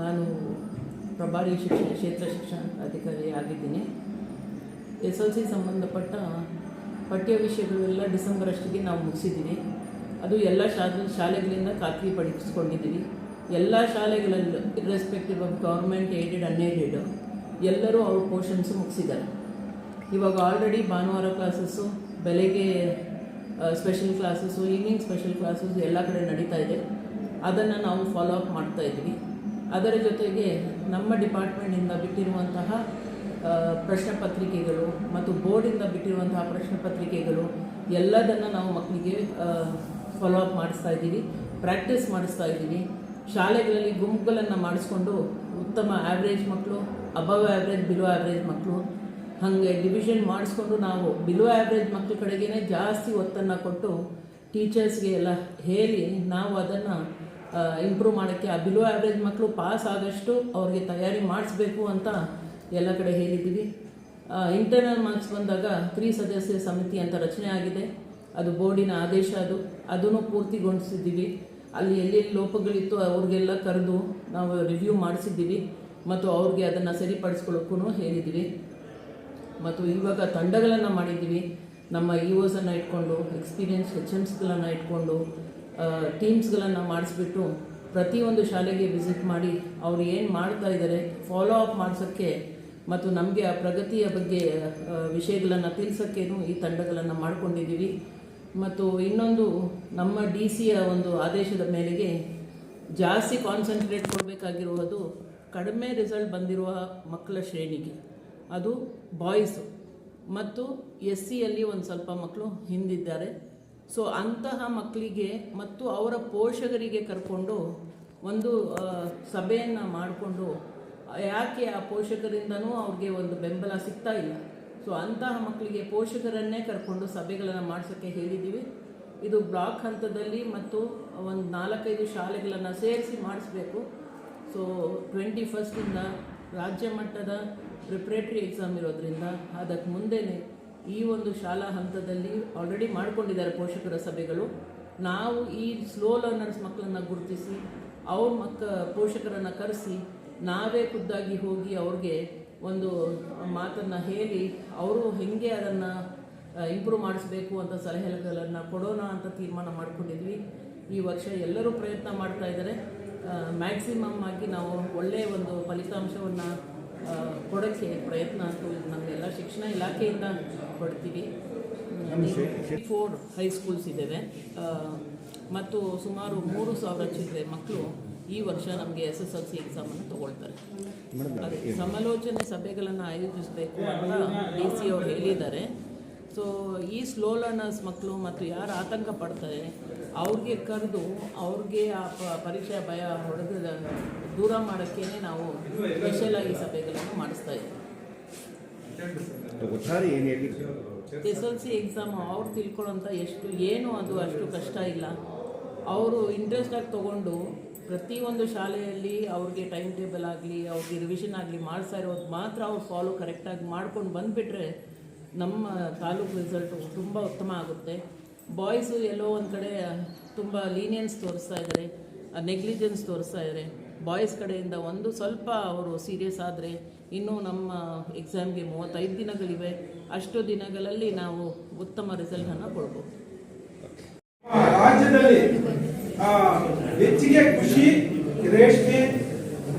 ನಾನು ಪ್ರಭಾರಿ ಕ್ಷೇತ್ರ ಶಿಕ್ಷಣ ಅಧಿಕಾರಿ ಆಗಿದ್ದೀನಿ. SLC ಸಂಬಂಧಪಟ್ಟ ಪಠ್ಯ ವಿಷಯಗಳೆಲ್ಲ ಡಿಸೆಂಬರ್ ಅಷ್ಟಿಗೆ ನಾವು ಮುಗಿಸಿದ್ದೀವಿ. ಅದು ಎಲ್ಲ ಶಾಲೆಗಳಿಂದ ಖಾತ್ರಿ ಪಡಿಸಿಕೊಂಡಿದ್ದೀವಿ. ಎಲ್ಲ ಶಾಲೆಗಳಲ್ಲೂ irrespective of government aided unaided ಎಲ್ಲರೂ ಅವ್ರ ಪೋರ್ಷನ್ಸು ಮುಗಿಸಿದ್ದಾರೆ. ಇವಾಗ ಆಲ್ರೆಡಿ ಭಾನುವಾರ ಕ್ಲಾಸಸ್ಸು, ಬೆಳಗ್ಗೆ special classes, evening special classes ಎಲ್ಲ ಕಡೆ ನಡೀತಾ ಇದೆ. ಅದನ್ನು ನಾವು ಫಾಲೋ ಅಪ್ ಮಾಡ್ತಾಯಿದ್ದೀವಿ. ಅದರ ಜೊತೆಗೆ ನಮ್ಮ ಡಿಪಾರ್ಟ್ಮೆಂಟಿಂದ ಬಿಟ್ಟಿರುವಂತಹ ಪ್ರಶ್ನೆ ಪತ್ರಿಕೆಗಳು ಮತ್ತು ಬೋರ್ಡಿಂದ ಬಿಟ್ಟಿರುವಂತಹ ಪ್ರಶ್ನೆ ಪತ್ರಿಕೆಗಳು ಎಲ್ಲದನ್ನು ನಾವು ಮಕ್ಕಳಿಗೆ ಫಾಲೋ ಅಪ್ ಮಾಡಿಸ್ತಾ ಇದ್ದೀವಿ, ಪ್ರಾಕ್ಟೀಸ್ ಮಾಡಿಸ್ತಾ ಇದ್ದೀವಿ. ಶಾಲೆಗಳಲ್ಲಿ ಗುಂಪುಗಳನ್ನು ಮಾಡಿಸ್ಕೊಂಡು ಉತ್ತಮ ಆ್ಯಾವ್ರೇಜ್ ಮಕ್ಕಳು, ಅಬವ್ ಆ್ಯಾವ್ರೇಜ್, ಬಿಲೋ ಆ್ಯಾವ್ರೇಜ್ ಮಕ್ಕಳು ಹಾಗೆ ಡಿವಿಷನ್ ಮಾಡಿಸ್ಕೊಂಡು ನಾವು ಬಿಲೋ ಆ್ಯಾವ್ರೇಜ್ ಮಕ್ಕಳ ಕಡೆಗೇ ಜಾಸ್ತಿ ಒತ್ತನ್ನು ಕೊಟ್ಟು ಟೀಚರ್ಸ್ಗೆ ಎಲ್ಲ ಹೇಳಿ ನಾವು ಅದನ್ನು ಇಂಪ್ರೂವ್ ಮಾಡೋಕ್ಕೆ, ಆ ಬಿಲೋ ಆ್ಯಾವ್ರೇಜ್ ಮಕ್ಕಳು ಪಾಸ್ ಆದಷ್ಟು ಅವ್ರಿಗೆ ತಯಾರಿ ಮಾಡಿಸ್ಬೇಕು ಅಂತ ಎಲ್ಲ ಕಡೆ ಹೇಳಿದ್ದೀವಿ. ಇಂಟರ್ನಲ್ ಮಾರ್ಕ್ಸ್ ಬಂದಾಗ 3 ಸದಸ್ಯ ಸಮಿತಿ ಅಂತ ರಚನೆ ಆಗಿದೆ. ಅದು ಬೋರ್ಡಿನ ಆದೇಶ, ಅದನ್ನು ಪೂರ್ತಿಗೊಳಿಸಿದ್ದೀವಿ. ಅಲ್ಲಿ ಎಲ್ಲೆಲ್ಲಿ ಲೋಪಗಳಿತ್ತು ಅವ್ರಿಗೆಲ್ಲ ಕರೆದು ನಾವು ರಿವ್ಯೂ ಮಾಡಿಸಿದ್ದೀವಿ ಮತ್ತು ಅವ್ರಿಗೆ ಅದನ್ನು ಸರಿಪಡಿಸ್ಕೊಳ್ಳೋಕ್ಕೂ ಹೇಳಿದ್ದೀವಿ. ಮತ್ತು ಇವಾಗ ತಂಡಗಳನ್ನು ಮಾಡಿದ್ದೀವಿ. ನಮ್ಮ EOಸನ್ನು ಇಟ್ಕೊಂಡು, ಎಕ್ಸ್ಪೀರಿಯನ್ಸ್ HMಸ್ಗಳನ್ನು ಇಟ್ಕೊಂಡು ಟೀಮ್ಸ್ಗಳನ್ನು ಮಾಡಿಸ್ಬಿಟ್ಟು ಪ್ರತಿಯೊಂದು ಶಾಲೆಗೆ ವಿಸಿಟ್ ಮಾಡಿ ಅವ್ರು ಏನು ಮಾಡ್ತಾ ಇದ್ದಾರೆ ಫಾಲೋ ಅಪ್ ಮಾಡಿಸೋಕ್ಕೆ ಮತ್ತು ನಮಗೆ ಆ ಪ್ರಗತಿಯ ಬಗ್ಗೆ ವಿಷಯಗಳನ್ನು ತಿಳಿಸೋಕ್ಕೇನು ಈ ತಂಡಗಳನ್ನು ಮಾಡ್ಕೊಂಡಿದ್ದೀವಿ. ಮತ್ತು ಇನ್ನೊಂದು, ನಮ್ಮ DC ಒಂದು ಆದೇಶದ ಮೇರೆಗೆ ಜಾಸ್ತಿ ಕಾನ್ಸಂಟ್ರೇಟ್ ಕೊಡಬೇಕಾಗಿರುವುದು ಕಡಿಮೆ ರಿಸಲ್ಟ್ ಬಂದಿರುವ ಮಕ್ಕಳ ಶ್ರೇಣಿಗೆ, ಅದು ಬಾಯ್ಸು ಮತ್ತು SCಯಲ್ಲಿ ಒಂದು ಸ್ವಲ್ಪ ಮಕ್ಕಳು ಹಿಂದಿದ್ದಾರೆ. ಸೊ ಅಂತಹ ಮಕ್ಕಳಿಗೆ ಮತ್ತು ಅವರ ಪೋಷಕರಿಗೆ ಕರ್ಕೊಂಡು ಒಂದು ಸಭೆಯನ್ನು ಮಾಡಿಕೊಂಡು ಯಾಕೆ ಆ ಪೋಷಕರಿಂದನೂ ಅವ್ರಿಗೆ ಒಂದು ಬೆಂಬಲ ಸಿಗ್ತಾ ಇಲ್ಲ, ಸೊ ಅಂತಹ ಮಕ್ಕಳಿಗೆ ಪೋಷಕರನ್ನೇ ಕರ್ಕೊಂಡು ಸಭೆಗಳನ್ನು ಮಾಡಿಸೋಕ್ಕೆ ಹೇಳಿದ್ದೀವಿ. ಇದು ಬ್ಲಾಕ್ ಹಂತದಲ್ಲಿ ಮತ್ತು ಒಂದು 4-5 ಶಾಲೆಗಳನ್ನು ಸೇರಿಸಿ ಮಾಡಿಸ್ಬೇಕು. ಸೊ 21 ರಾಜ್ಯ ಮಟ್ಟದ ಪ್ರಿಪ್ರೇಟರಿ ಎಕ್ಸಾಮ್ ಇರೋದ್ರಿಂದ ಅದಕ್ಕೆ ಮುಂದೆನೇ ಈ ಒಂದು ಶಾಲಾ ಹಂತದಲ್ಲಿ ಆಲ್ರೆಡಿ ಮಾಡ್ಕೊಂಡಿದ್ದಾರೆ ಪೋಷಕರ ಸಭೆಗಳು. ನಾವು ಈ ಸ್ಲೋ ಲರ್ನರ್ಸ್ ಮಕ್ಕಳನ್ನು ಗುರುತಿಸಿ ಅವ್ರ ಪೋಷಕರನ್ನು ಕರೆಸಿ ನಾವೇ ಖುದ್ದಾಗಿ ಹೋಗಿ ಅವ್ರಿಗೆ ಒಂದು ಮಾತನ್ನು ಹೇಳಿ ಅವರು ಹೇಗೆ ಅದನ್ನು ಇಂಪ್ರೂವ್ ಮಾಡಿಸ್ಬೇಕು ಅಂತ ಸಲಹೆಗಳನ್ನು ಕೊಡೋಣ ಅಂತ ತೀರ್ಮಾನ ಮಾಡ್ಕೊಂಡಿದ್ವಿ. ಈ ವರ್ಷ ಎಲ್ಲರೂ ಪ್ರಯತ್ನ ಮಾಡ್ತಾ ಇದ್ದಾರೆ. ಮ್ಯಾಕ್ಸಿಮಮ್ ಆಗಿ ನಾವು ಒಳ್ಳೆಯ ಒಂದು ಫಲಿತಾಂಶವನ್ನು ಕೊಡೋಕ್ಕೆ ಪ್ರಯತ್ನ ಅಂತೂ ನಮಗೆಲ್ಲ ಶಿಕ್ಷಣ ಇಲಾಖೆಯಿಂದ ಕೊಡ್ತೀವಿ. 4 ಹೈಸ್ಕೂಲ್ಸ್ ಇದ್ದಾವೆ ಮತ್ತು ಸುಮಾರು 3,000 ಚಿಲ್ಲರೆ ಮಕ್ಕಳು ಈ ವರ್ಷ ನಮಗೆ SSLC ಎಕ್ಸಾಮನ್ನು ತೊಗೊಳ್ತಾರೆ. ಅದೇ ಸಮಾಲೋಚನೆ ಸಭೆಗಳನ್ನು ಆಯೋಜಿಸಬೇಕು ಅಂತ DC ಅವರು ಹೇಳಿದ್ದಾರೆ. ಸೊ ಈ ಸ್ಲೋ ಲರ್ನರ್ಸ್ ಮಕ್ಕಳು ಮತ್ತು ಯಾರು ಆತಂಕ ಪಡ್ತಾರೆ ಅವ್ರಿಗೆ ಕರೆದು ಅವ್ರಿಗೆ ಆ ಪರೀಕ್ಷೆ ಭಯ ದೂರ ಮಾಡೋಕ್ಕೇ ನಾವು ಸ್ಪೆಷಲಾಗಿ ಸಭೆಗಳನ್ನು ಮಾಡಿಸ್ತಾ ಇದ್ದೀವಿ. SLC ಎಕ್ಸಾಮ್ ಅವ್ರು ತಿಳ್ಕೊಳ್ಳೋಂಥ ಏನು ಅದು ಅಷ್ಟು ಕಷ್ಟ ಇಲ್ಲ. ಅವರು ಇಂಟ್ರೆಸ್ಟಾಗಿ ತೊಗೊಂಡು ಪ್ರತಿಯೊಂದು ಶಾಲೆಯಲ್ಲಿ ಅವ್ರಿಗೆ ಟೈಮ್ ಟೇಬಲ್ ಆಗಲಿ, ಅವ್ರಿಗೆ ರಿವಿಷನ್ ಆಗಲಿ ಮಾಡಿಸ್ತಾ ಇರೋದು ಮಾತ್ರ ಅವ್ರು ಫಾಲೋ ಕರೆಕ್ಟಾಗಿ ಮಾಡ್ಕೊಂಡು ಬಂದುಬಿಟ್ರೆ ನಮ್ಮ ತಾಲೂಕು ರಿಸಲ್ಟು ತುಂಬ ಉತ್ತಮ ಆಗುತ್ತೆ. ಬಾಯ್ಸು ಎಲ್ಲೋ ಒಂದು ಕಡೆ ತುಂಬ ಲೀನಿಯನ್ಸ್ ತೋರಿಸ್ತಾ ಇದ್ದಾರೆ, ನೆಗ್ಲಿಜೆನ್ಸ್ ತೋರಿಸ್ತಾ ಇದ್ದಾರೆ. ಬಾಯ್ಸ್ ಕಡೆಯಿಂದ ಒಂದು ಸ್ವಲ್ಪ ಅವರು ಸೀರಿಯಸ್ ಆದರೆ ಇನ್ನೂ ನಮ್ಮ ಎಕ್ಸಾಮ್ಗೆ 35 ದಿನಗಳಿವೆ. ಅಷ್ಟು ದಿನಗಳಲ್ಲಿ ನಾವು ಉತ್ತಮ ರಿಸಲ್ಟನ್ನು ಕೊಡ್ಬೋದು. ರಾಜ್ಯದಲ್ಲಿ ಹೆಚ್ಚಿಗೆ ಕೃಷಿ, ರೇಷ್ಮೆ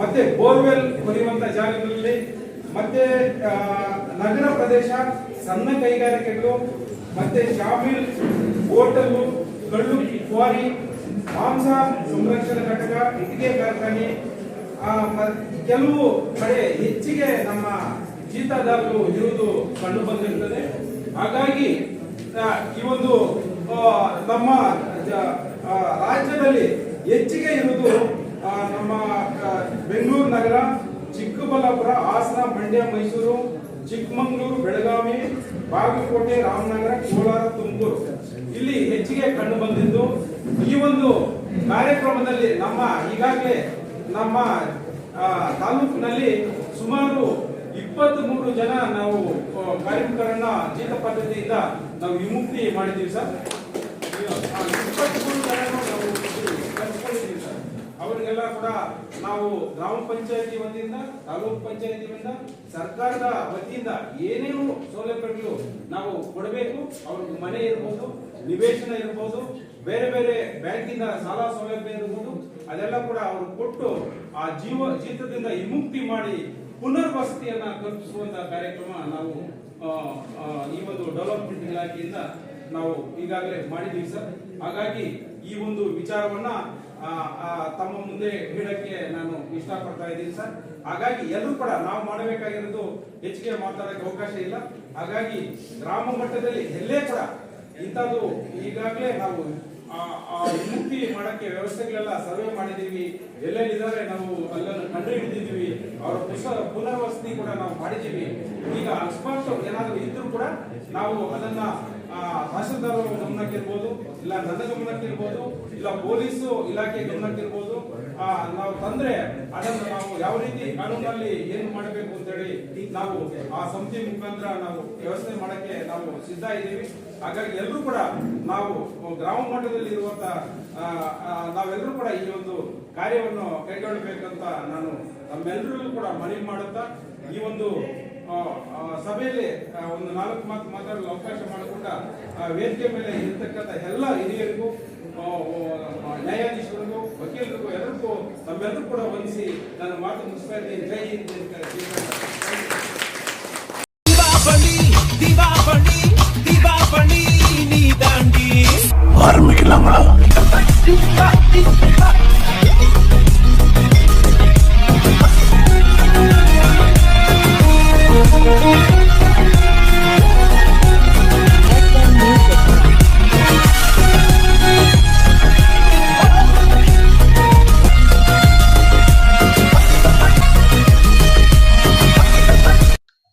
ಮತ್ತೆ ಬೋರ್ವೆಲ್ ಕೊರೆಯುವಂತ ಜಾಗಗಳಲ್ಲಿ ಮತ್ತೆ ನಗರ ಪ್ರದೇಶ, ಸಣ್ಣ ಕೈಗಾರಿಕೆಗಳು ಮತ್ತೆ ಶಾಮಿಲ್, ಹೋಟೆಲ್, ಕಳ್ಳು ಕ್ವಾರಿ, ಮಾಂಸ ಸಂರಕ್ಷಣಾ ಘಟಕ, ಇಟ್ಟಿಗೆ ಕಾರ್ಖಾನೆ, ಕೆಲವು ಕಡೆ ಹೆಚ್ಚಿಗೆ ನಮ್ಮ ಜೀತದಾರರು ಇರುವುದು ಕಂಡು ಬಂದಿರುತ್ತದೆ. ಹಾಗಾಗಿ ಈ ಒಂದು ನಮ್ಮ ರಾಜ್ಯದಲ್ಲಿ ಹೆಚ್ಚಿಗೆ ಇರುವುದು ನಮ್ಮ ಬೆಂಗಳೂರು ನಗರ, ಚಿಕ್ಕಬಳ್ಳಾಪುರ, ಹಾಸನ, ಮಂಡ್ಯ, ಮೈಸೂರು, ಚಿಕ್ಕಮಗಳೂರು, ಬೆಳಗಾವಿ, ಬಾಗಲಕೋಟೆ, ರಾಮನಗರ, ಕೋಲಾರ, ತುಮಕೂರು ಇಲ್ಲಿ ಹೆಚ್ಚಿಗೆ ಕಂಡು ಬಂದಿದ್ದು. ಈ ಒಂದು ಕಾರ್ಯಕ್ರಮದಲ್ಲಿ ಈಗಾಗಲೇ ನಮ್ಮ ತಾಲೂಕಿನಲ್ಲಿ ಸುಮಾರು 23 ಜನ ನಾವು ಕಾರ್ಮಿಕರನ್ನ ಜೀತ ಪದ್ಧತಿಯಿಂದ ನಾವು ವಿಮುಕ್ತಿ ಮಾಡಿದ್ದೀವಿ ಸರ್. 23 ಜನ ನಾವು ಕಲ್ಸ್ಕೊಂಡಿದ್ದೀವಿ ಸರ್. ಅವರಿಗೆ ಅವ್ರಿಗೆಲ್ಲ ಕೂಡ ನಾವು ಗ್ರಾಮ ಪಂಚಾಯತಿ ವತಿಯಿಂದ, ತಾಲೂಕು ಪಂಚಾಯತಿ ವತಿಯಿಂದ, ಸರ್ಕಾರದ ವತಿಯಿಂದ ಏನೇನು ಸೌಲಭ್ಯಗಳು ನಾವು ಕೊಡಬೇಕು, ಅವ್ರಿಗೆ ಮನೆ ಇರ್ಬೋದು, ನಿವೇಶನ ಇರ್ಬೋದು, ಬೇರೆ ಬೇರೆ ಬ್ಯಾಂಕಿಂದ ಸಾಲ ಸೌಲಭ್ಯ ಇರ್ಬೋದು, ಅದೆಲ್ಲ ಕೂಡ ಅವರು ಕೊಟ್ಟು ಆ ಜೀತದಿಂದ ವಿಮುಕ್ತಿ ಮಾಡಿ ಪುನರ್ವಸತಿಯನ್ನ ಕಲ್ಪಿಸುವಂತ ಕಾರ್ಯಕ್ರಮ ನಾವು ಈ ಒಂದು ಡೆವಲಪ್ಮೆಂಟ್ ಇಲಾಖೆಯಿಂದ ನಾವು ಈಗಾಗಲೇ ಮಾಡಿದ್ದೀವಿ ಸರ್. ಹಾಗಾಗಿ ಈ ಒಂದು ವಿಚಾರವನ್ನ ತಮ್ಮ ಮುಂದೆ ಹೇಳಕ್ಕೆ ನಾನು ಇಷ್ಟಪಡ್ತಾ ಇದ್ದೀನಿ ಸರ್. ಹಾಗಾಗಿ ಎಲ್ಲರೂ ಕೂಡ ನಾವು ಮಾಡಬೇಕಾಗಿರೋದು ಹೆಚ್ಚಿಗೆ ಮಾತಾಡಕ್ಕೆ ಅವಕಾಶ ಇಲ್ಲ. ಹಾಗಾಗಿ ಗ್ರಾಮ ಮಟ್ಟದಲ್ಲಿ ಎಲ್ಲೇ ಕೂಡ ಇಂಥದ್ದು ಈಗಾಗಲೇ ನಾವು ವಿಮುಕ್ತಿ ಮಾಡಕ್ಕೆ ವ್ಯವಸ್ಥೆಗಳೆಲ್ಲ ಸರ್ವೆ ಮಾಡಿದೀವಿ. ಎಲ್ಲೆಲ್ಲಿದ್ದಾರೆ ನಾವು ಅಲ್ಲನ್ನು ಕಂಡು ಹಿಡಿದಿದ್ದೀವಿ. ಅವರ ಪುನರ್ವಸತಿ ಕೂಡ ನಾವು ಮಾಡಿದ್ದೀವಿ. ಈಗ ಅಕಸ್ಮಾತ್ ಏನಾದರೂ ಇದ್ರೂ ಕೂಡ ನಾವು ಅದನ್ನ ತಹಶೀಲ್ದಾರ್ ಗಮನಕ್ಕೆ ಇರ್ಬೋದು, ಇಲ್ಲ ನನ್ನ ಗಮನಕ್ಕೆ ಇರ್ಬೋದು, ಇಲ್ಲ ಪೊಲೀಸ್ ಇಲಾಖೆ ಗಮನಕ್ಕೆ ಇರ್ಬೋದು, ನಾವು ತಂದ್ರೆ ಅದನ್ನು ನಾವು ಯಾವ ರೀತಿ ಕಾನೂನಲ್ಲಿ ಏನು ಮಾಡಬೇಕು ಅಂತ ಹೇಳಿ ನಾವು ಆ ಸಮಿತಿ ಮುಖಾಂತರ ನಾವು ವ್ಯವಸ್ಥೆ ಮಾಡಕ್ಕೆ ನಾವು ಸಿದ್ಧ ಇದ್ದೀವಿ. ಹಾಗಾಗಿ ಎಲ್ಲರೂ ಕೂಡ ನಾವು ಗ್ರಾಮ ಮಟ್ಟದಲ್ಲಿ ಇರುವಂತ ನಾವೆಲ್ಲರೂ ಕೂಡ ಈ ಒಂದು ಕಾರ್ಯವನ್ನು ಕೈಗೊಳ್ಳಬೇಕಂತ ನಾನು ನಮ್ಮೆಲ್ಲರಿಗೂ ಕೂಡ ಮನವಿ ಮಾಡುತ್ತಾ ಈ ಒಂದು ಸಭೆಯಲ್ಲಿ ಒಂದು 4 ಮಾತು ಮಾತಾಡಲು ಅವಕಾಶ ಮಾಡಿಕೊಂಡ ವೇದಿಕೆ ಮೇಲೆ ಇರತಕ್ಕಂಥ ಎಲ್ಲ ಹಿರಿಯರಿಗೂ, ನ್ಯಾಯಾಧೀಶರಿಗೂ, ವಕೀಲರಿಗೂ ಎಲ್ಲರಿಗೂ ನಮ್ಮೆಲ್ಲರೂ ಕೂಡ ವಂದಿಸಿ ನನ್ನ ಮಾತು ಮುಗಿಸ್ತಾ ಇದ್ದೀನಿ. ಜೈ ಹಿಂದ್. ஆரம்பிக்கலாங்களா?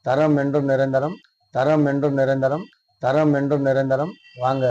தரம் என்றும் நிரந்தரம், தரம் என்றும் நிரந்தரம், தரம் என்றும் நிரந்தரம். வாங்க.